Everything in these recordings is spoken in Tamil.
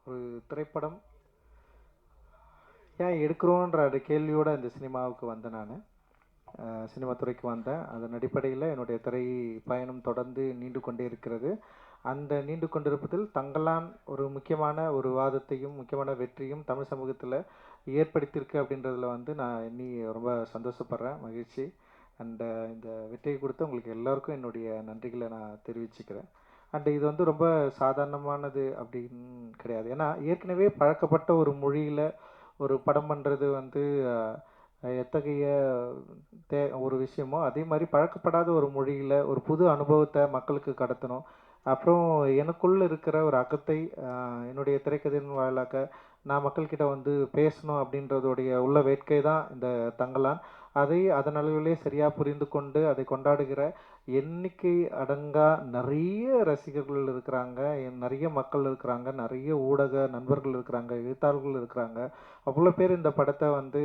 ஒரு திரைப்படம் ஏன் எடுக்கிறோன்ற அந்த கேள்வியோட இந்த சினிமாவுக்கு வந்தேன் நான். சினிமா துறைக்கு வந்தேன். அதன் அடிப்படையில் என்னுடைய திரை பயணம் தொடர்ந்து நீண்டு கொண்டே இருக்கிறது. அந்த நீண்டு கொண்டிருப்பதில் தங்கலான் ஒரு முக்கியமான ஒரு விவாதத்தையும் முக்கியமான வெற்றியும் தமிழ் சமூகத்தில் ஏற்படுத்தியிருக்கு அப்படின்றதுல வந்து நான் இன்னி ரொம்ப சந்தோஷப்படுறேன், மகிழ்ச்சி. அண்ட் இந்த வெற்றியை கொடுத்து உங்களுக்கு எல்லாருக்கும் என்னுடைய நன்றிகளை நான் தெரிவிச்சுக்கிறேன். அண்ட் இது வந்து ரொம்ப சாதாரணமானது அப்படின்னு கிடையாது. ஏன்னா ஏற்கனவே பழக்கப்பட்ட ஒரு மொழியில் ஒரு படம் பண்ணுறது வந்து எத்தகைய ஒரு விஷயமோ அதே மாதிரி பழக்கப்படாத ஒரு மொழியில் ஒரு புது அனுபவத்தை மக்களுக்கு கடத்தணும். அப்புறம் எனக்குள்ள இருக்கிற ஒரு அகத்தை என்னுடைய திரைக்கதையின் வாயிலாக நான் மக்கள்கிட்ட வந்து பேசணும் அப்படின்றதுடைய உள்ள வேட்கை தான் இந்த தங்கலான். அதை அதன் அளவிலே சரியாக புரிந்து கொண்டு அதை கொண்டாடுகிற எண்ணிக்கை அடங்கா நிறைய ரசிகர்கள் இருக்கிறாங்க, நிறைய மக்கள் இருக்கிறாங்க, நிறைய ஊடக நண்பர்கள் இருக்கிறாங்க, எழுத்தாளர்கள் இருக்கிறாங்க. அவ்வளோ பேர் இந்த படத்தை வந்து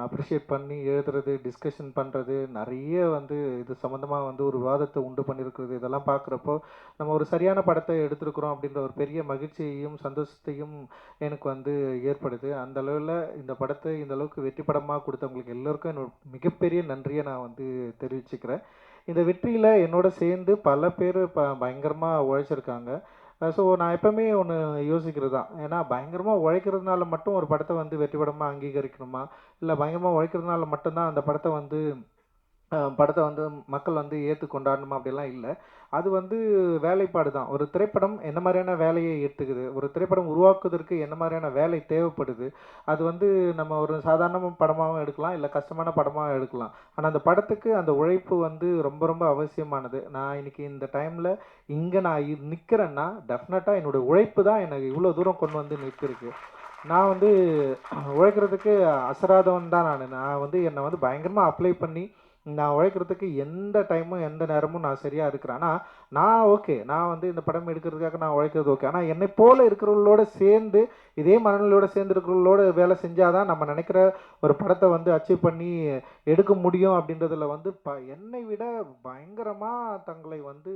அப்ரிஷியேட் பண்ணி எழுதுறது, டிஸ்கஷன் பண்ணுறது, நிறைய வந்து இது சம்மந்தமாக வந்து ஒரு விவாதத்தை உண்டு பண்ணியிருக்கிறது. இதெல்லாம் பார்க்குறப்போ நம்ம ஒரு சரியான படத்தை எடுத்திருக்கிறோம் அப்படின்ற ஒரு பெரிய மகிழ்ச்சியையும் சந்தோஷத்தையும் எனக்கு வந்து ஏற்படுது. அந்த அளவில் இந்த படத்தை இந்த அளவுக்கு வெற்றி படமாக கொடுத்தவங்களுக்கு எல்லோருக்கும் என்னோட மிகப்பெரிய நன்றியை நான் வந்து தெரிவிச்சுக்கிறேன். இந்த வெற்றியில் என்னோட சேர்ந்து பல பேர் பயங்கரமாக உழைச்சிருக்காங்க. ஸோ நான் எப்போவுமே ஒன்று யோசிக்கிறது தான். ஏன்னா பயங்கரமாக உழைக்கிறதுனால மட்டும் ஒரு படத்தை வந்து வெற்றி படமாக அங்கீகரிக்கணுமா, இல்லை பயங்கரமாக உழைக்கிறதுனால மட்டும்தான் அந்த படத்தை வந்து மக்கள் வந்து ஏற்று கொண்டாடணுமா அப்படிலாம் இல்லை. அது வந்து வேலைப்பாடு தான். ஒரு திரைப்படம் என்ன மாதிரியான வேலையை எடுத்துக்குது, ஒரு திரைப்படம் உருவாக்குவதற்கு என்ன மாதிரியான வேலை தேவைப்படுது, அது வந்து நம்ம ஒரு சாதாரண படமாகவும் எடுக்கலாம், இல்லை கஷ்டமான படமாக எடுக்கலாம். ஆனால் அந்த படத்துக்கு அந்த உழைப்பு வந்து ரொம்ப ரொம்ப அவசியமானது. நான் இன்னைக்கு இந்த டைமில் இங்கே நான் நிற்கிறேன்னா டெஃபினட்டாக என்னோடய உழைப்பு தான் எனக்கு இவ்வளோ தூரம் கொண்டு வந்து நிற்கிருக்கு. நான் வந்து உழைக்கிறதுக்கு அசராதவன் தான். நான் வந்து என்னை வந்து பயங்கரமாக அப்ளை பண்ணி நான் உழைக்கிறதுக்கு எந்த டைமும் எந்த நேரமும் நான் சரியாக இருக்கிறேன். ஆனால் நான் ஓகே, நான் வந்து இந்த படம் எடுக்கிறதுக்காக நான் உழைக்கிறது ஓகே. ஆனால் என்னை போல் இருக்கிறவங்களோட சேர்ந்து இதே மனநிலையோடு சேர்ந்து இருக்கிறவங்களோட வேலை செஞ்சால் தான் நம்ம நினைக்கிற ஒரு படத்தை வந்து அச்சீவ் பண்ணி எடுக்க முடியும். அப்படின்றதுல வந்து என்னை விட பயங்கரமாக தங்களை வந்து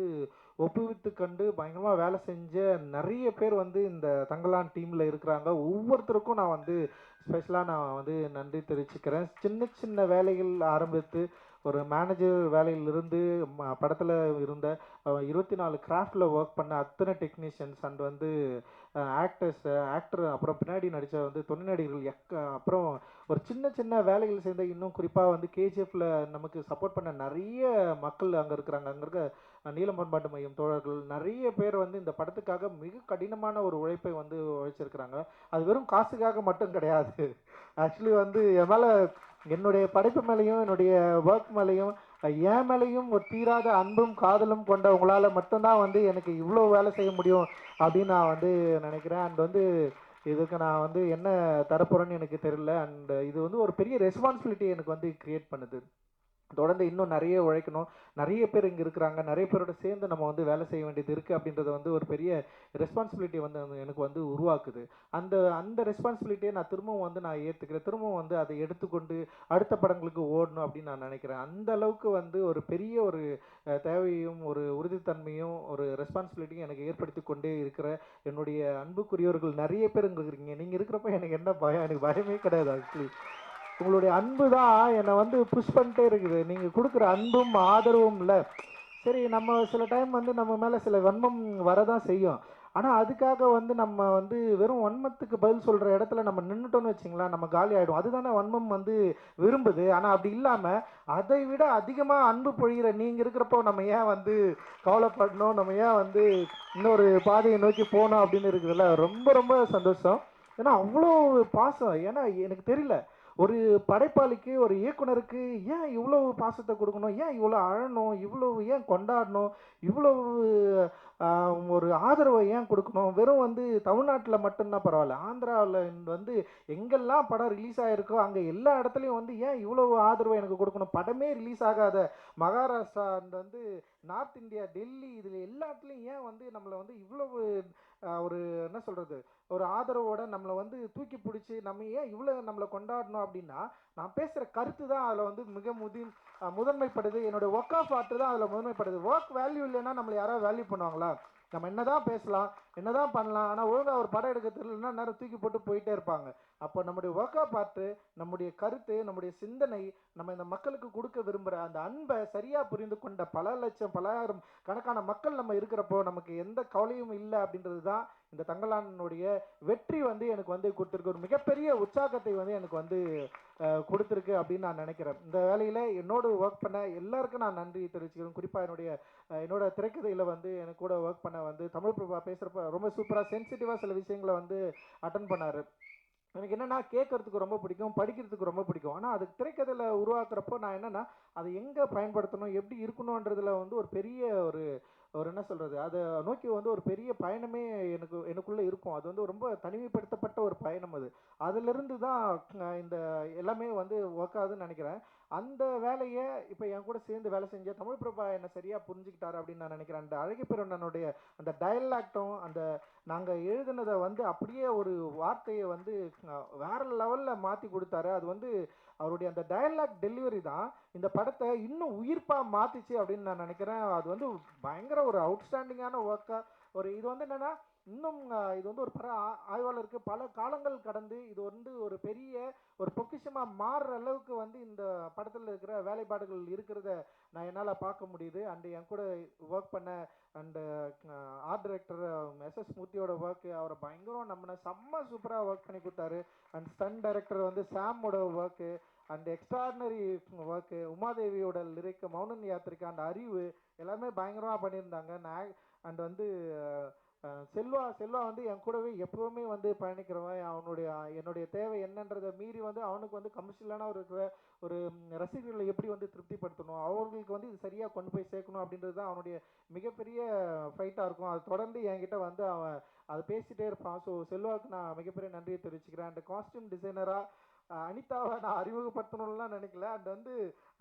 ஒப்புவித்து கண்டு பயங்கரமாக வேலை செஞ்ச நிறைய பேர் வந்து இந்த தங்கலான் டீமில் இருக்கிறாங்க. ஒவ்வொருத்தருக்கும் நான் வந்து ஸ்பெஷலாக நான் வந்து நன்றி தெரிவிச்சுக்கிறேன். சின்ன சின்ன வேலைகள் ஆரம்பித்து ஒரு மேனேஜர் வேலையிலிருந்து படத்தில் இருந்த 24 கிராஃப்டில் ஒர்க் பண்ண அத்தனை டெக்னீஷியன்ஸ் அண்ட் வந்து ஆக்டர் அப்புறம் பின்னாடி நடித்த வந்து துணை நடிகர்கள் அப்புறம் ஒரு சின்ன சின்ன வேலைகள் சேர்ந்த இன்னும் குறிப்பாக வந்து கேஜிஎஃப்பில் நமக்கு சப்போர்ட் பண்ண நிறைய மக்கள் அங்கே இருக்கிறாங்க. அங்கே இருக்க நீலம் பண்பாட்டு மையம் தோழர்கள் நிறைய பேர் வந்து இந்த படத்துக்காக மிக கடினமான ஒரு உழைப்பை வந்து உழைச்சிருக்கிறாங்க. அது வெறும் காசுக்காக மட்டும் கிடையாது. ஆக்சுவலி வந்து என் மேலே என்னுடைய படைப்பு மேலேயும் என்னுடைய ஒர்க் மேலேயும் என் மேலேயும் ஒரு தீராத அன்பும் காதலும் கொண்ட உங்களால் மட்டும்தான் வந்து எனக்கு இவ்வளோ வேலை செய்ய முடியும் அப்படின்னு நான் வந்து நினைக்கிறேன். அண்ட் வந்து இதுக்கு நான் வந்து என்ன தரப்போகிறேன்னு எனக்கு தெரியல. அண்ட் இது வந்து ஒரு பெரிய ரெஸ்பான்சிபிலிட்டி எனக்கு வந்து கிரியேட் பண்ணுது. தொடர்ந்து இன்னும் நிறைய உழைக்கணும், நிறைய பேர் இங்கே இருக்கிறாங்க, நிறைய பேரோட சேர்ந்து நம்ம வந்து வேலை செய்ய வேண்டியது இருக்குது அப்படின்றத வந்து ஒரு பெரிய ரெஸ்பான்சிபிலிட்டி வந்து எனக்கு வந்து உருவாக்குது. அந்த அந்த ரெஸ்பான்சிபிலிட்டியை நான் திரும்பவும் வந்து நான் ஏற்றுக்கிறேன். திரும்பவும் வந்து அதை எடுத்துக்கொண்டு அடுத்த படங்களுக்கு ஓடணும் அப்படின்னு நான் நினைக்கிறேன். அந்த அளவுக்கு வந்து ஒரு பெரிய ஒரு தேவையும் ஒரு உறுதித்தன்மையும் ஒரு ரெஸ்பான்சிபிலிட்டியும் எனக்கு ஏற்படுத்தி கொண்டே இருக்கிற என்னுடைய அன்புக்குரியவர்கள் நிறைய பேர் இங்கே இருக்கிறீங்க. நீங்கள் இருக்கிறப்ப எனக்கு என்ன பயம்? எனக்கு பயமே கிடையாது. ஆக்சுவலி உங்களுடைய அன்பு தான் என்னை வந்து புஷ் பண்ணிட்டே இருக்குது. நீங்கள் கொடுக்குற அன்பும் ஆதரவும் இல்லை. சரி, நம்ம சில டைம் வந்து நம்ம மேலே சில வன்மம் வரதான் செய்யும். ஆனால் அதுக்காக வந்து நம்ம வந்து வெறும் வன்மத்துக்கு பதில் சொல்கிற இடத்துல நம்ம நின்றுட்டோன்னு வச்சிங்களேன், நம்ம காலி ஆகிடும். அதுதானே வன்மம் வந்து விரும்புது. ஆனால் அப்படி இல்லாமல் அதை விட அதிகமாக அன்பு பொழிகிற நீங்கள் இருக்கிறப்போ நம்ம ஏன் வந்து கவலைப்படணும், நம்ம ஏன் வந்து இன்னொரு பாதையை நோக்கி போகணும் அப்படின்னு இருக்குதுல்ல. ரொம்ப ரொம்ப சந்தோஷம். ஏன்னா அவ்வளோ பாசம். ஏன்னா எனக்கு தெரியல, ஒரு படைப்பாளிக்கு ஒரு இயக்குனருக்கு ஏன் இவ்வளவு பாசத்தை கொடுக்கணும், ஏன் இவ்வளோ அழணும், இவ்வளவு ஏன் கொண்டாடணும், இவ்வளவு ஒரு ஆதரவை ஏன் கொடுக்கணும். வெறும் வந்து தமிழ்நாட்டில் மட்டும்தான் பரவாயில்ல, ஆந்திராவில் வந்து எங்கெல்லாம் படம் ரிலீஸ் ஆகிருக்கோ அங்கே எல்லா இடத்துலையும் வந்து ஏன் இவ்வளவு ஆதரவை எனக்கு கொடுக்கணும். படமே ரிலீஸ் ஆகாத மகாராஷ்டிரா வந்து நார்த் இந்தியா டெல்லி இதில் எல்லாத்துலேயும் ஏன் வந்து நம்மளை வந்து இவ்வளவு ஒரு என்ன சொல்கிறது ஒரு ஆதரவோட நம்மளை வந்து தூக்கி பிடிச்சி நம்ம ஏன் இவ்வளோ நம்மளை கொண்டாடணும் அப்படின்னா, நான் பேசுகிற கருத்து தான் அதில் வந்து மிக முதன்மைப்படுது. என்னோடய ஒர்க் ஆஃப் ஆர்ட் தான் அதில் முதன்மைப்படுது. ஒர்க் வேல்யூ இல்லைன்னா நம்மளை யாராவது வேல்யூ பண்ணுவாங்களா? நம்ம என்ன தான் பேசலாம், என்னதான் பண்ணலாம், ஆனால் ஒழுங்காக ஒரு படம் எடுக்க தெரியலன்னா நேரம் தூக்கி போட்டு போயிட்டே இருப்பாங்க. அப்போ நம்முடைய ஒர்க்கை பார்த்து நம்முடைய கருத்து, நம்முடைய சிந்தனை, நம்ம இந்த மக்களுக்கு கொடுக்க விரும்புகிற அந்த அன்பை சரியாக புரிந்து கொண்ட பல லட்சம் பலாயிரம் கணக்கான மக்கள் நம்ம இருக்கிறப்போ நமக்கு எந்த கவலையும் இல்லை அப்படின்றது தான் இந்த தங்கலானுடைய வெற்றி வந்து எனக்கு வந்து கொடுத்துருக்கு. ஒரு மிகப்பெரிய உற்சாகத்தை வந்து எனக்கு வந்து கொடுத்துருக்கு அப்படின்னு நான் நினைக்கிறேன். இந்த வேலையில் என்னோடு ஒர்க் பண்ண எல்லாருக்கும் நான் நன்றி தெரிவிச்சுக்கிறேன். குறிப்பாக என்னோட திரைக்கதையில் வந்து எனக்கு கூட ஒர்க் பண்ண வந்து தமிழ் பிரபா பேசுகிறப்ப ரொம்ப சூப்பராக சென்சிட்டிவாக சில விஷயங்களை வந்து அட்டன் பண்ணார். எனக்கு என்னென்னா கேட்கறதுக்கு ரொம்ப பிடிக்கும், படிக்கிறதுக்கு ரொம்ப பிடிக்கும். ஆனால் அது திரைக்கதையில் உருவாக்குறப்போ நான் என்னென்னா அதை எங்கே பயன்படுத்தணும், எப்படி இருக்கணுன்றதுல வந்து ஒரு பெரிய ஒரு ஒரு என்ன சொல்கிறது, அதை நோக்கி வந்து ஒரு பெரிய பயணமே எனக்குள்ளே இருக்கும். அது வந்து ரொம்ப தனிமைப்படுத்தப்பட்ட ஒரு பயணம். அதிலிருந்து தான் இந்த எல்லாமே வந்து ஒர்க் ஆகுதுன்னு நினைக்கிறேன். அந்த வேலையை இப்போ என் கூட சேர்ந்து வேலை செஞ்ச தமிழ் பிரபா என்னை சரியாக புரிஞ்சுக்கிட்டாரு அப்படின்னு நான் நினைக்கிறேன். அந்த அழகிப்பெருண்ணனுடைய அந்த டயலாக்டும் அந்த நாங்கள் எழுதுனதை வந்து அப்படியே ஒரு வார்த்தையை வந்து வேற லெவலில் மாற்றி கொடுத்தாரு. அது வந்து அவருடைய அந்த டயலாக் டெலிவரி தான் இந்த படத்தை இன்னும் உயிர்ப்பாக மாற்றிச்சு அப்படின்னு நான் நினைக்கிறேன். அது வந்து பயங்கர ஒரு அவுட்ஸ்டாண்டிங்கான ஒர்க்காக இது வந்து என்னென்னா இன்னும் இது வந்து ஒரு ஆய்வாளருக்கு பல காலங்கள் கடந்து இது வந்து ஒரு பெரிய ஒரு பொக்கிஷமாக மாறுற அளவுக்கு வந்து இந்த படத்தில் இருக்கிற வேலைப்பாடுகள் இருக்கிறத நான் என்னால் பார்க்க முடியுது. அண்டு என் கூட ஒர்க் பண்ண அண்டு ஆர்ட் டைரக்டர் எஸ்எஸ் மூர்த்தியோட ஒர்க்கு அவரை பயங்கரம் நம்மளை செம்ம சூப்பராக ஒர்க் பண்ணி கொடுத்தாரு. அண்ட் ஸ்டன் டைரக்டர் வந்து சாமோட ஒர்க்கு அண்ட் எக்ஸ்ட்ராடினரி ஒர்க்கு, உமாதேவியோட லிரிக், மௌனன் யாத்திரிக்கா, அந்த அறிவு எல்லாமே பயங்கரமாக பண்ணியிருந்தாங்க. அண்ட் வந்து செல்வா வந்து என் கூடவே எப்போவுமே வந்து பயணிக்கிறவன். என்னுடைய தேவை என்னன்றதை மீறி வந்து அவனுக்கு வந்து கமர்ஷியலான ஒரு ரசிகர்களை எப்படி வந்து திருப்திப்படுத்தணும், அவர்களுக்கு வந்து இது சரியாக கொண்டு போய் சேர்க்கணும் அப்படின்றது தான் அவனுடைய மிகப்பெரிய ஃபைட்டாக இருக்கும். அது தொடர்ந்து என்கிட்ட வந்து அவன் அதை பேசிகிட்டே இருப்பான். ஸோ செல்வாவுக்கு நான் மிகப்பெரிய நன்றியை தெரிவிச்சுக்கிறேன். அண்ட் காஸ்டியூம் டிசைனராக அனிதாவை நான் அறிமுகப்படுத்தணும்லாம் நினைக்கல. அண்ட் வந்து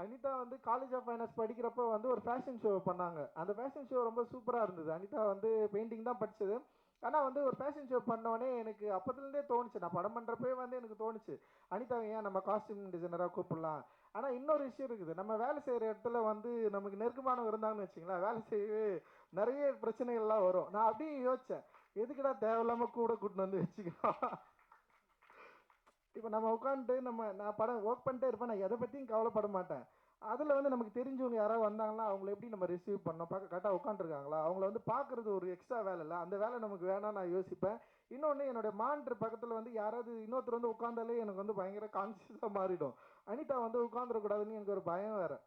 அனிதா வந்து காலேஜ் ஆஃப் ஃபைனான்ஸ் படிக்கிறப்போ வந்து ஒரு ஃபேஷன் ஷோ பண்ணாங்க. அந்த ஃபேஷன் ஷோ ரொம்ப சூப்பராக இருந்தது. அனிதா வந்து பெயிண்டிங் தான் படித்தது. ஆனால் வந்து ஒரு ஃபேஷன் ஷோ பண்ணோடனே எனக்கு அப்போதுலேருந்தே தோணுச்சு, நான் படம் பண்ணுறப்பே வந்து எனக்கு தோணுச்சு அனிதாவை ஏன் நம்ம காஸ்டியூம் டிசைனராக கூப்பிடலாம். ஆனால் இன்னொரு விஷயம் இருக்குது, நம்ம வேலை செய்கிற இடத்துல வந்து நமக்கு நெருக்கமானவங்க இருந்தாங்கன்னு வச்சிங்களேன், வேலை செய்யவே நிறைய பிரச்சனைகள்லாம் வரும். நான் அப்படியே யோசித்தேன், எதுக்குடா தேவையில்லாமல் கூட கூட்டின்னு வந்து வச்சுக்கலாம். இப்போ நம்ம உட்காந்துட்டு நான் படம் ஒர்க் பண்ணிட்டே இருப்பேன், நான் எதை பற்றியும் கவலைப்பட மாட்டேன். அதில் வந்து நமக்கு தெரிஞ்சவங்க யாராவது வந்தாங்கன்னா அவங்கள எப்படி நம்ம ரிசீவ் பண்ணோம், பார்க்க கரெக்டாக உட்காந்துருக்காங்களா, அவங்கள வந்து பார்க்குறது ஒரு எக்ஸ்ட்ரா வேலை இல்லை, அந்த வேலை நமக்கு வேணாம் நான் யோசிப்பேன். இன்னொன்று என்னுடைய மானிட்டர் பக்கத்தில் வந்து யாராவது இன்னொருத்தர் வந்து உட்காந்தாலே எனக்கு வந்து பயங்கர கான்சியஸாக மாறிடும். அனிதா வந்து உட்காந்துடக்கூடாதுன்னு எனக்கு ஒரு பயம் வேறு.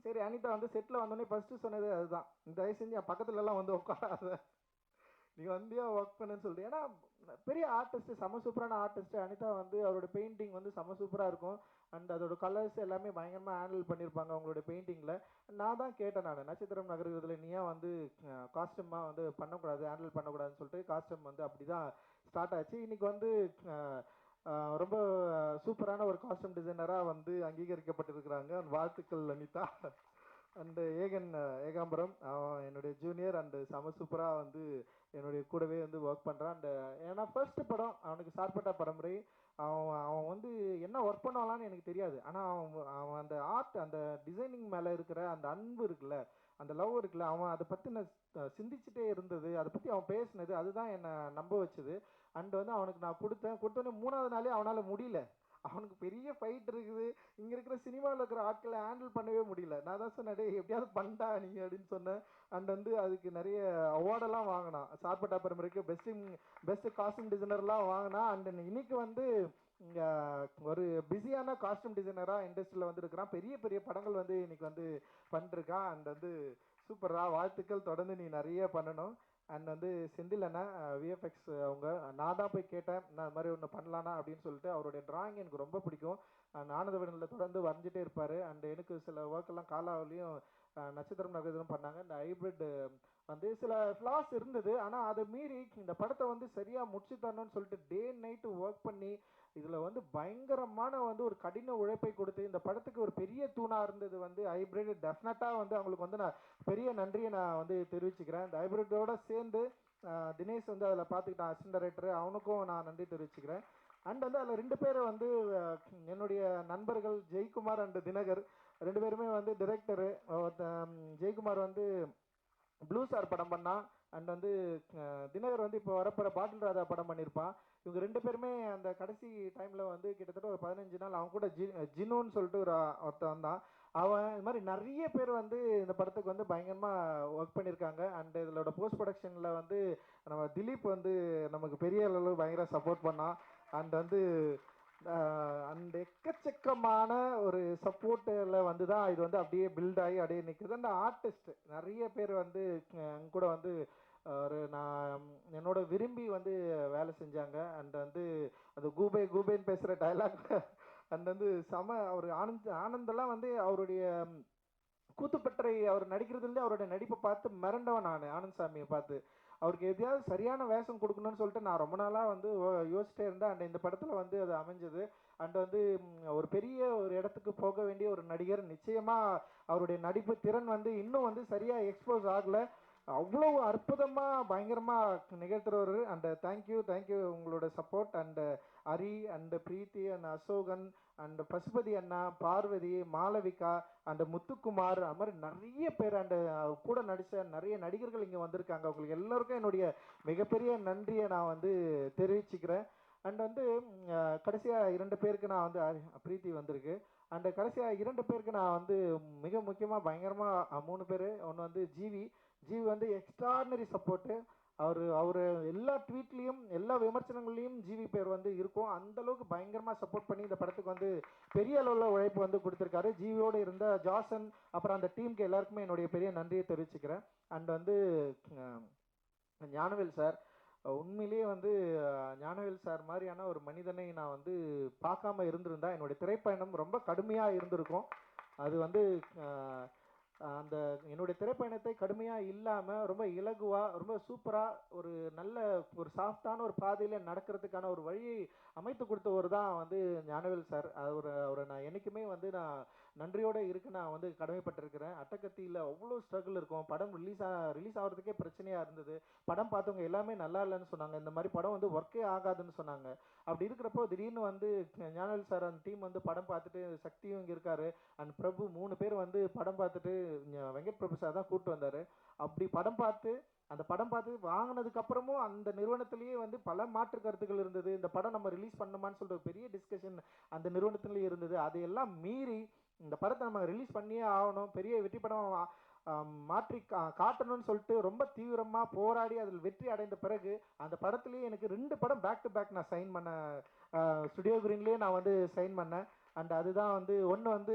சரி, அனிதா வந்து செட்டில் வந்தோடனே ஃபஸ்ட்டு சொன்னதே அதுதான், தயவு செஞ்சு என் பக்கத்துலலாம் வந்து உட்காராத, நீ வந்தியா ஒர்க் பண்ணுன்னு சொல்லிட்டு. ஏன்னா பெரிய ஆர்டிஸ்ட், செம சூப்பரான ஆர்டிஸ்ட் அனிதா வந்து அவரோட பெயிண்டிங் வந்து செம சூப்பராக இருக்கும். அண்ட் அதோட கலர்ஸ் எல்லாமே பயங்கரமாக ஹேண்டில் பண்ணியிருப்பாங்க அவங்களோட பெயிண்டிங்கில். நான் தான் கேட்டேன், நான் நட்சத்திரம் நகர்கிறதுல நீ ஏன் வந்து காஸ்டியூமாக வந்து பண்ணக்கூடாது, ஹேண்டில் பண்ணக்கூடாதுன்னு சொல்லிட்டு காஸ்டியூம் வந்து அப்படி தான் ஸ்டார்ட் ஆச்சு. இன்றைக்கி வந்து ரொம்ப சூப்பரான ஒரு காஸ்டியூம் டிசைனராக வந்து அங்கீகரிக்கப்பட்டிருக்கிறாங்க. வாழ்த்துக்கள் அனிதா. அண்டு ஏகாம்பரம் என்னுடைய ஜூனியர் அண்டு செம சூப்பராக வந்து என்னுடைய கூடவே வந்து ஒர்க் பண்ணுறான். அண்டு ஏன்னா ஃபர்ஸ்ட் படம் அவனுக்கு சார்பட்டா பரம்பரை. அவன் வந்து என்ன ஒர்க் பண்ணுவாங்களான்னு எனக்கு தெரியாது. ஆனால் அவன் அந்த ஆர்ட், அந்த டிசைனிங் மேலே இருக்கிற அந்த அன்பு இருக்குல்ல, அந்த லவ் இருக்குல்ல, அவன் அதை பற்றி நான் சிந்திச்சுட்டே இருந்தது, அதை பற்றி அவன் பேசினது, அதுதான் என்னை நம்ப வச்சுது. அண்டு வந்து அவனுக்கு நான் கொடுத்தோன்னே 3வது நாளே அவனால் முடியல. அவனுக்கு பெரிய ஃபைட் இருக்குது, இங்கே இருக்கிற சினிமாவில் இருக்கிற ஆட்களை ஹேண்டில் பண்ணவே முடியல. நான் தான் சொன்னேன், எப்படியாவது பண்ணிட்டா நீ அப்படின்னு சொன்னேன். அண்ட் வந்து அதுக்கு நிறைய அவார்டெல்லாம் வாங்கினான். சார்பட்டா பரம்பரைக்கு பெஸ்ட்டு காஸ்டியூம் டிசைனர்லாம் வாங்கினா. அண்ட் இன்னைக்கு வந்து இங்கே ஒரு பிஸியான காஸ்டியூம் டிசைனராக இண்டஸ்ட்ரியில் வந்துருக்கிறான். பெரிய பெரிய படங்கள் வந்து இன்னைக்கு வந்து பண்ணிருக்கான். அண்ட் வந்து சூப்பராக வாழ்த்துக்கள், தொடர்ந்து நீ நிறைய பண்ணணும். அண்ட் வந்து செந்தில் அண்ணா விஎஃப்எக்ஸ் அவங்க, நான் தான் போய் கேட்டேன் நான் இது மாதிரி ஒன்று பண்ணலான்னா அப்படின்னு சொல்லிட்டு. அவருடைய டிராயிங் எனக்கு ரொம்ப பிடிக்கும். ஆனந்தவனில் தொடர்ந்து வரைஞ்சிட்டே இருப்பார். அண்ட் எனக்கு சில ஒர்க்கெல்லாம் காலாவிலையும் நட்சத்திரம் நகரம் பண்ணாங்க. இந்த ஹைப்ரிட் வந்து சில ஃப்ளாஸ் இருந்தது, ஆனால் அதை மீறி இந்த படத்தை வந்து சரியாக முடிச்சு தரணும்னு சொல்லிட்டு டே நைட்டு ஒர்க் பண்ணி இதில் வந்து பயங்கரமான வந்து ஒரு கடின உழைப்பை கொடுத்து இந்த படத்துக்கு ஒரு பெரிய தூணாக இருந்தது வந்து ஹைப்ரிட். டெஃபினட்டாக வந்து அவங்களுக்கு வந்து நான் பெரிய நன்றியை நான் வந்து தெரிவிச்சுக்கிறேன். இந்த ஹைப்ரிட்டோட சேர்ந்து தினேஷ் வந்து அதில் பார்த்துக்கிட்டான், அசிஸ்டன்ட் டைரக்டர், அவனுக்கும் நான் நன்றி தெரிவிச்சுக்கிறேன். அண்ட் வந்து அதில் 2 பேர் வந்து என்னுடைய நண்பர்கள், ஜெய்குமார் அண்டு தினகர், 2 பேருமே வந்து டிரெக்டரு. ஜெய்குமார் வந்து ப்ளூ ஸ்டார் படம் பண்ணான். அண்ட் வந்து தினகர் வந்து இப்போ வரப்போகிற பாட்டில் ராஜா படம் பண்ணியிருப்பான். இவங்க 2 பேருமே அந்த கடைசி டைமில் வந்து கிட்டத்தட்ட ஒரு 15 நாள் அவங்க கூட ஜினுன்னு சொல்லிட்டு ஒருத்தன் வந்தான். அவன் இது மாதிரி நிறைய பேர் வந்து இந்த படத்துக்கு வந்து பயங்கரமாக ஒர்க் பண்ணியிருக்காங்க. அண்ட் இதோட போஸ்ட் ப்ரொடக்ஷனில் வந்து நம்ம திலீப் வந்து நமக்கு பெரிய அளவு பயங்கர சப்போர்ட் பண்ணான். அண்ட் வந்து அந்த எக்கச்சக்கமான ஒரு சப்போர்ட்டில் வந்து தான் இது வந்து அப்படியே பில்ட் ஆகி அப்படியே நிற்குது. அந்த ஆர்டிஸ்ட் நிறைய பேர் வந்து அங்க கூட வந்து ஒரு நான் என்னோட விரும்பி வந்து வேலை செஞ்சாங்க. அண்ட் வந்து அது கூபே கூபேன்னு பேசுகிற டைலாக் அண்ட் வந்து அவர் ஆனந்தெல்லாம் வந்து அவருடைய கூத்துப்பற்றை அவர் நடிக்கிறதுலேயே அவருடைய நடிப்பை பார்த்து மிரண்டவன் நான் ஆனந்த் சாமியை பார்த்து. அவருக்கு எதையாவது சரியான வேஷம் கொடுக்கணும்னு சொல்லிட்டு நான் ரொம்ப நாளாக வந்து யோசிச்சிட்டே இருந்தேன். அண்ட் இந்த படத்தில் வந்து அது அமைஞ்சது. அண்ட் வந்து ஒரு பெரிய ஒரு இடத்துக்கு போக வேண்டிய ஒரு நடிகர். நிச்சயமாக அவருடைய நடிப்பு திறன் வந்து இன்னும் வந்து சரியாக எக்ஸ்போஸ் ஆகலை. அவ்வளோ அற்புதமாக பயங்கரமாக நிகழ்த்துறவர். அண்ட் தேங்க்யூ உங்களோட support. And Hari and Preethi and Ashokan and Pasupathi அண்ணா, பார்வதி, மாளவிகா அண்ட் முத்துக்குமார், அது மாதிரி நிறைய பேர் அண்டு கூட நடித்த நிறைய நடிகர்கள் இங்கே வந்திருக்காங்க. அவங்களுக்கு எல்லோருக்கும் என்னுடைய மிகப்பெரிய நன்றியை நான் வந்து தெரிவிச்சுக்கிறேன். அண்ட் வந்து கடைசியாக 2 பேருக்கு நான் வந்து பிரீத்தி வந்திருக்கு. அண்டு கடைசியாக 2 பேருக்கு நான் வந்து மிக முக்கியமாக பயங்கரமாக 3 பேர். ஒன்று வந்து ஜிவி வந்து எக்ஸ்ட்ராடினரி சப்போர்ட்டு. அவர் எல்லா ட்வீட்லேயும் எல்லா விமர்சனங்கள்லேயும் ஜிவி பேர் வந்து இருக்கும். அந்தளவுக்கு பயங்கரமாக சப்போர்ட் பண்ணி இந்த படத்துக்கு வந்து பெரிய அளவில் உழைப்பு வந்து கொடுத்துருக்காரு. ஜிவியோடு இருந்த ஜாசன் அப்புறம் அந்த டீமுக்கு எல்லாருக்குமே என்னுடைய பெரிய நன்றியை தெரிவிச்சுக்கிறேன். அண்ட் வந்து ஞானவேல் சார், உண்மையிலேயே வந்து ஞானவேல் சார் மாதிரியான ஒரு மனிதனை நான் வந்து பார்க்காம இருந்திருந்தா என்னுடைய திரைப்பயணம் ரொம்ப கடுமையாக இருந்திருக்கும். அது வந்து அந்த என்னுடைய திரைப்பயணத்தை கடுமையாக இல்லாமல் ரொம்ப இலகுவாக ரொம்ப சூப்பராக ஒரு நல்ல ஒரு சாஃப்டான ஒரு பாதையில் நடக்கிறதுக்கான ஒரு வழியை அமைத்து கொடுத்தவர் தான் வந்து ஞானவேல் சார். அவரை நான் என்றைக்குமே வந்து நான் நன்றியோடு இருக்கு நான் வந்து கடமைப்பட்டிருக்கிறேன். அட்டகத்தியில் அவ்வளோ ஸ்ட்ரகிள் இருக்கும். படம் ரிலீஸ் ஆகிறதுக்கே பிரச்சனையாக இருந்தது. படம் பார்த்தவங்க எல்லாமே நல்லா இல்லைன்னு சொன்னாங்க. இந்த மாதிரி படம் வந்து ஒர்க்கே ஆகாதுன்னு சொன்னாங்க. அப்படி இருக்கிறப்போ திடீர்னு வந்து ஞானவேல் சார் அந்த டீம் வந்து படம் பார்த்துட்டு, சக்தியும் இங்கே இருக்காரு அண்ட் பிரபு 3 பேர் வந்து படம் பார்த்துட்டு வெங்கட் பிரபு சார் தான் கூப்பிட்டு வந்தார். அப்படி அந்த படம் பார்த்து வாங்கினதுக்கு அப்புறமும் அந்த நிறுவனத்திலேயே வந்து பல மாற்று கருத்துக்கள் இருந்தது. இந்த படம் நம்ம ரிலீஸ் பண்ணணுமான்னு சொல்லிட்டு ஒரு பெரிய டிஸ்கஷன் அந்த நிறுவனத்திலேயே இருந்தது. அதையெல்லாம் மீறி இந்த படத்தை நம்ம ரிலீஸ் பண்ணியே ஆகணும், பெரிய வெற்றி படம் மாற்றி காட்டணும்னு சொல்லிட்டு ரொம்ப தீவிரமாக போராடி அதில் வெற்றி அடைந்த பிறகு அந்த படத்துலேயே எனக்கு 2 படம் பேக் டு பேக் நான் சைன் பண்ண ஸ்டுடியோ கிரீன்லேயே நான் வந்து சைன் பண்ணேன். அண்ட் அதுதான் வந்து ஒன்று வந்து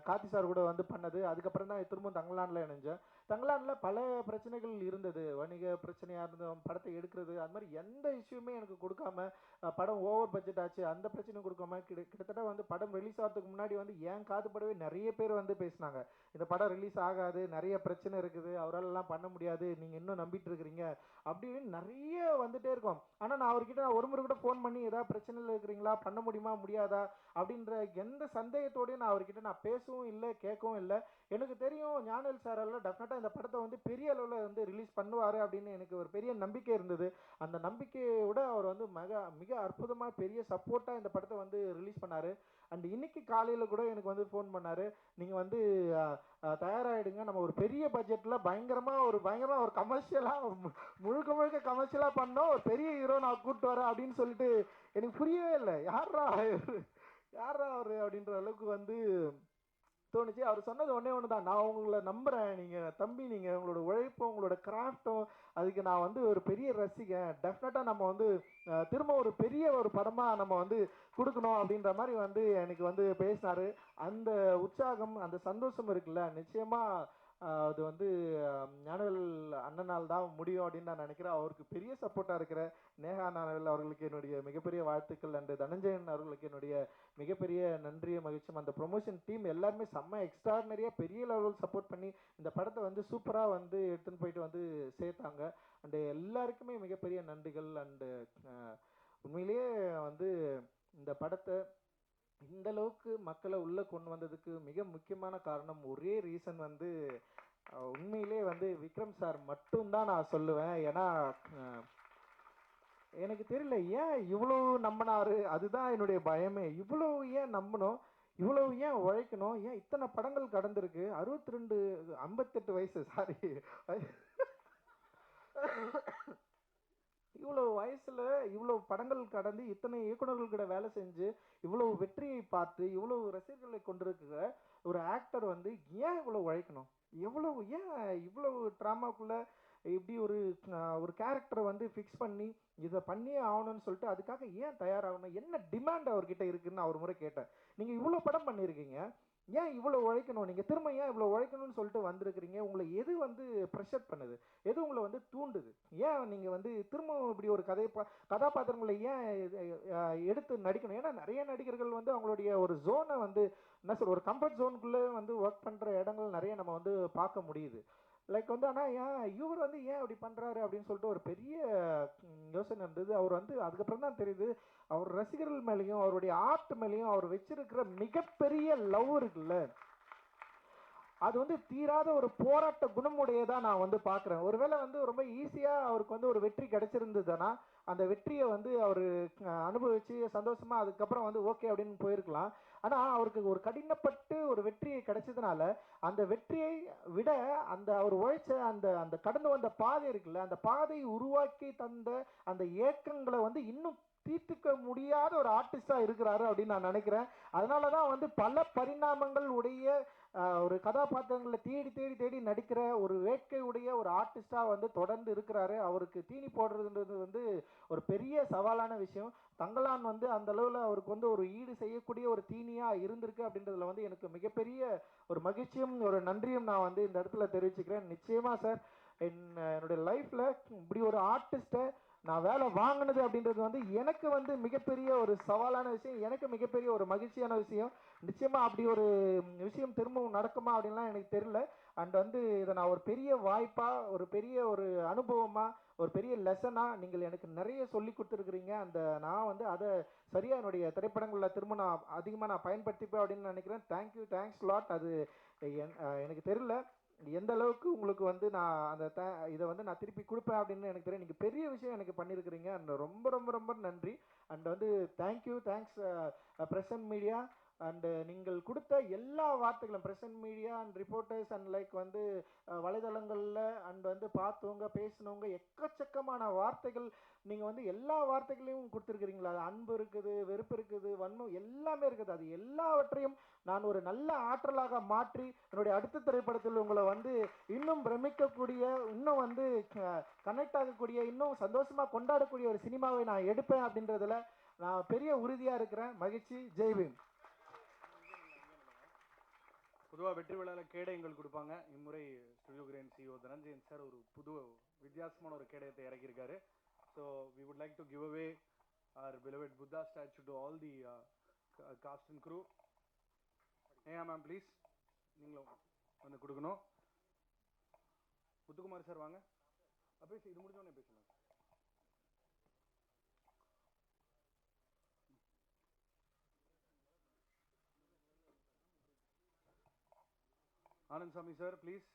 கார்த்தி சார் கூட வந்து பண்ணது. அதுக்கப்புறம் தான் திரும்பவும் தங்கலாண்டில் இணைஞ்சேன். தங்கலாண்டில் பல பிரச்சனைகள் இருந்தது. வணிக பிரச்சனையாக இருந்தது, படத்தை எடுக்கிறது, அது மாதிரி எந்த இஷ்யூமே எனக்கு கொடுக்காம படம் ஓவர் பட்ஜெட் ஆச்சு அந்த பிரச்சனையும் கொடுக்காம கிட்டத்தட்ட வந்து படம் ரிலீஸ் ஆகிறதுக்கு முன்னாடி வந்து ஏன் காதுபடவே நிறைய பேர் வந்து பேசினாங்க, இந்த படம் ரிலீஸ் ஆகாது, நிறைய பிரச்சனை இருக்குது, அவராலலாம் பண்ண முடியாது, நீங்கள் இன்னும் நம்பிட்டு இருக்கிறீங்க அப்படின்னு நிறைய வந்துட்டே இருக்கும். ஆனால் நான் அவர்கிட்ட ஒரு முறை கூட ஃபோன் பண்ணி ஏதாவது பிரச்சனையில் இருக்கிறீங்களா, பண்ண முடியுமா முடியாதா அப்படின்ற எந்த சந்தேகத்தோடையும் நான் அவர்கிட்ட நான் பேசவும் இல்லை, கேட்கவும் இல்லை. எனக்கு தெரியும் ஞானவேல் சாரால் டெஃபினட்டாக இந்த படத்தை வந்து பெரிய அளவில் வந்து ரிலீஸ் பண்ணுவார் அப்படின்னு எனக்கு ஒரு பெரிய நம்பிக்கை இருந்தது. அந்த நம்பிக்கையோட அவர் வந்து மிக அற்புதமான பெரிய சப்போர்ட்டாக இந்த படத்தை வந்து ரிலீஸ் பண்ணார். அண்ட் இன்னைக்கு காலையில் கூட எனக்கு வந்து ஃபோன் பண்ணார், நீங்கள் வந்து தயாராகிடுங்க, நம்ம ஒரு பெரிய பட்ஜெட்டில் பயங்கரமாக ஒரு கமர்ஷியலாக முழுக்க கமர்ஷியலாக பண்ணோம், ஒரு பெரிய ஹீரோ நான் கூப்பிட்டு வரேன் அப்படின்னு சொல்லிட்டு எனக்கு புரியவே இல்லை. யாரா அவர் அப்படின்ற அளவுக்கு வந்து தோணுச்சு. அவர் சொன்னது ஒன்று தான், நான் உங்களை நம்புகிறேன், நீங்கள் தம்பி, நீங்கள் உங்களோட உழைப்பும் உங்களோட கிராஃப்டும் அதுக்கு நான் வந்து ஒரு பெரிய ரசிகன், டெஃபினட்டாக நம்ம வந்து திரும்ப ஒரு பெரிய ஒரு படமாக நம்ம வந்து கொடுக்கணும் அப்படின்ற மாதிரி வந்து எனக்கு வந்து பேசினார். அந்த உற்சாகம் அந்த சந்தோஷம் இருக்குல்ல, நிச்சயமாக அது வந்து ஞானவேல் அண்ணனால் தான் முடியும் அப்படின்னு நான் நினைக்கிறேன். அவருக்கு பெரிய சப்போர்ட்டாக இருக்கிற நேஹா ஞானவேல் அவர்களுக்கு என்னுடைய மிகப்பெரிய வாழ்த்துக்கள். அண்டு தனஞ்சயன் அவர்களுக்கு என்னுடைய மிகப்பெரிய நன்றியும் மகிழ்ச்சியும். அந்த ப்ரொமோஷன் டீம் எல்லாருமே செம்ம எக்ஸ்ட்ராடினரியாக பெரிய லெவலில் சப்போர்ட் பண்ணி இந்த படத்தை வந்து சூப்பராக வந்து எடுத்துன்னு போயிட்டு வந்து சேர்த்தாங்க. அண்டு எல்லாருக்குமே மிகப்பெரிய நன்றிகள். அண்டு உண்மையிலேயே வந்து இந்த படத்தை இந்த அளவுக்கு மக்களை உள்ளே கொண்டு வந்ததுக்கு மிக முக்கியமான காரணம், ஒரே ரீசன் வந்து உண்மையிலே வந்து விக்ரம் சார் மட்டும்தான் நான் சொல்லுவேன். ஏன்னா எனக்கு தெரியல ஏன் இவ்வளோ நம்பினாரு, அதுதான் என்னுடைய பயமே. இவ்வளோ ஏன் நம்பணும், இவ்வளவு ஏன் உழைக்கணும், ஏன் இத்தனை படங்கள் கடந்திருக்கு, 62 58 வயசு, சாரி, இவ்வளவு வயசுல இவ்வளவு படங்கள் கடந்து இத்தனை இயக்குனர்கள் கூட வேலை செஞ்சு இவ்வளவு வெற்றியை பார்த்து இவ்வளவு ரசிகர்களை கொண்டிருக்கிற ஒரு ஆக்டர் வந்து ஏன் இவ்வளவு உழைக்கணும், எவ்வளவு ஏன் இவ்வளவு ட்ராமாக்குள்ள இப்படி ஒரு கேரக்டரை வந்து ஃபிக்ஸ் பண்ணி இதை பண்ணியே ஆகணும்னு சொல்லிட்டு அதுக்காக ஏன் தயாராகணும், என்ன டிமாண்ட் அவர்கிட்ட இருக்குன்னு நான் ஒரு முறை கேட்டேன். நீங்கள் இவ்வளோ படம் பண்ணியிருக்கீங்க, ஏன் இவ்வளோ உழைக்கணும், நீங்கள் திரும்ப ஏன் இவ்வளோ உழைக்கணும்னு சொல்லிட்டு வந்திருக்கிறீங்க, உங்களை எது வந்து ப்ரெஷர் பண்ணுது, எது உங்களை வந்து தூண்டுது, ஏன் நீங்கள் வந்து திரும்ப இப்படி ஒரு கதாபாத்திரங்களை ஏன் எடுத்து நடிக்கணும். ஏன்னா நிறைய நடிகர்கள் வந்து அவங்களுடைய ஒரு ஜோனை வந்து என்ன சொல்ற ஒரு கம்ஃபர்ட் ஜோனுக்குள்ளே வந்து ஒர்க் பண்ணுற இடங்கள் நிறைய நம்ம வந்து பார்க்க முடியுது. லைக் வந்து ஆனால் ஏன் இவர் வந்து ஏன் அப்படி பண்ணுறாரு அப்படின்னு சொல்லிட்டு ஒரு பெரிய யோசனை இருந்தது. அவர் வந்து அதுக்கப்புறம் தான் தெரியுது, அவர் ரசிகர்கள் மேலேயும் அவருடைய ஆர்ட் மேலேயும் அவர் வச்சிருக்கிற மிகப்பெரிய லவ் இருக்குல்ல, அது வந்து தீராத ஒரு போராட்ட குணமுடையதான் நான் வந்து பார்க்குறேன். ஒருவேளை வந்து ரொம்ப ஈஸியாக அவருக்கு வந்து ஒரு வெற்றி கிடைச்சிருந்ததுன்னா அந்த வெற்றியை வந்து அவர் அனுபவித்து சந்தோஷமாக அதுக்கப்புறம் வந்து ஓகே அப்படின்னு போயிருக்கலாம். ஆனால் அவருக்கு ஒரு கடினப்பட்டு ஒரு வெற்றியை கிடைச்சதுனால அந்த வெற்றியை விட அந்த அவர் உழைச்ச அந்த அந்த கடந்து வந்த பாதை இருக்குல்ல, அந்த பாதையை உருவாக்கி தந்த அந்த ஏக்கங்களை வந்து இன்னும் தீர்த்துக்க முடியாத ஒரு ஆர்டிஸ்டாக இருக்கிறாரு அப்படின்னு நான் நினைக்கிறேன். அதனால தான் வந்து பல பரிணாமங்கள் உடைய ஒரு கதாபாத்திரங்களை தேடி தேடி தேடி நடிக்கிற ஒரு வேட்கை உடைய ஒரு ஆர்டிஸ்டாக வந்து தொடர்ந்து இருக்கிறாரு. அவருக்கு தீனி போடுறதுன்றது வந்து ஒரு பெரிய சவாலான விஷயம். தங்கலான் வந்து அந்த அளவில் அவருக்கு வந்து ஒரு ஈடு செய்யக்கூடிய ஒரு தீனியாக இருந்திருக்கு அப்படின்றதுல வந்து எனக்கு மிகப்பெரிய ஒரு மகிழ்ச்சியும் ஒரு நன்றியும் நான் வந்து இந்த இடத்துல தெரிவிச்சுக்கிறேன். நிச்சயமாக சார், என்னுடைய லைஃப்பில் இப்படி ஒரு ஆர்டிஸ்ட்டை நான் வேலை வாங்கினது அப்படின்றது வந்து எனக்கு வந்து மிகப்பெரிய ஒரு சவாலான விஷயம், எனக்கு மிகப்பெரிய ஒரு மகிழ்ச்சியான விஷயம். நிச்சயமாக அப்படி ஒரு விஷயம் திரும்பவும் நடக்குமா அப்படின்லாம் எனக்கு தெரியல. அண்ட் வந்து இதை நான் ஒரு பெரிய வாய்ப்பாக, ஒரு பெரிய ஒரு அனுபவமாக, ஒரு பெரிய லெசனாக நீங்கள் எனக்கு நிறைய சொல்லி கொடுத்துருக்குறீங்க. அந்த நான் வந்து அதை சரியாக என்னுடைய திரைப்படங்களில் திரும்ப நான் அதிகமாக நான் பயன்படுத்திப்பேன் அப்படின்னு நினைக்கிறேன். Thank you, thanks lot. அது எனக்கு தெரியல எந்த அளவுக்கு உங்களுக்கு வந்து நான் அந்த இதை வந்து நான் திருப்பி கொடுப்பேன் அப்படின்னு எனக்கு தெரியும். நீங்கள் பெரிய விஷயம் எனக்கு பண்ணியிருக்கிறீங்க. அண்ட் ரொம்ப ரொம்ப ரொம்ப நன்றி. அண்ட் வந்து thank you, thanks present media. And நீங்கள் கொடுத்த எல்லா வார்த்தைகளும் present media and reporters and like வந்து வலைதளங்களில் அண்ட் வந்து பார்த்தவங்க பேசினவங்க எக்கச்சக்கமான வார்த்தைகள் நீங்கள் வந்து எல்லா வார்த்தைகளையும் கொடுத்துருக்குறீங்களா. அது அன்பு இருக்குது, வெறுப்பு இருக்குது, வன்மம் எல்லாமே இருக்குது. அது எல்லாவற்றையும் நான் ஒரு நல்ல ஆற்றலாக மாற்றி என்னுடைய அடுத்த திரைப்படத்தில் உங்களை வந்து இன்னும் பிரமிக்கக்கூடிய, இன்னும் வந்து கனெக்ட் ஆகக்கூடிய, இன்னும் சந்தோஷமாக கொண்டாடக்கூடிய ஒரு சினிமாவை நான் எடுப்பேன் அப்படின்றதுல நான் பெரிய உறுதியாக இருக்கிறேன். மகிழ்ச்சி. ஜெய்பீம். பொதுவாக வெற்றி விழாவில் கேடயங்கள் கொடுப்பாங்க. இம்முறை studio green CEO Dhananjayan sir ஒரு புது வித்தியாசமான ஒரு கேடயத்தை இறக்கியிருக்காரு. So we would like to give away our beloved Buddha statue to all the cast and crew. ஏன் மேம் ப்ளீஸ் நீங்களும் வந்து கொடுக்கணும். முத்துக்குமார் சார் வாங்க. அப்படியே இது முடிஞ்சோடனே பேசலாம். ஆனந்த் சாமி sir please.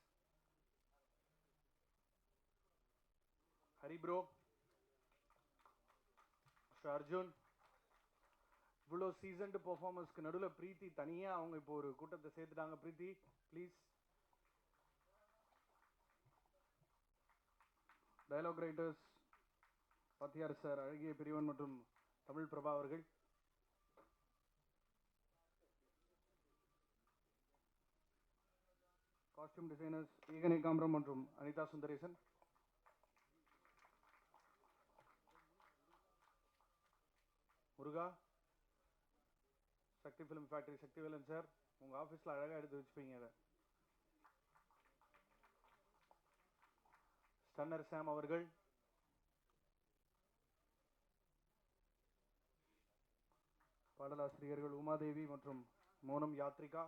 Hari bro, mister Arjun. இவ்வளோ சீசன்டு பெர்ஃபார்மன்ஸ்க்கு நடுவில் பிரீத்தி தனியாக அவங்க இப்போ ஒரு கூட்டத்தை சேர்த்துட்டாங்க. பிரீத்தி ப்ளீஸ். டயலாக் ரைட்டர்ஸ் வாத்தியார் சார், அழகிய பிரிவன் மற்றும் தமிழ் பிரபா அவர்கள். காஸ்டியூம் டிசைனர்ஸ் ஈகன் ஏகாம்பரம் மற்றும் அனிதா சுந்தரேசன். முருகா, சக்தி ஃபிலிம் ஃபேக்டரி சக்திவேலன் சார், உங்கள் ஆஃபீஸில் அழகாக எடுத்து வச்சுப்பீங்க அதை. ஸ்டன்னர் சாம் அவர்கள். பாடலாசிரியர்கள் உமாதேவி மற்றும் மோனம் யாத்ரிகா.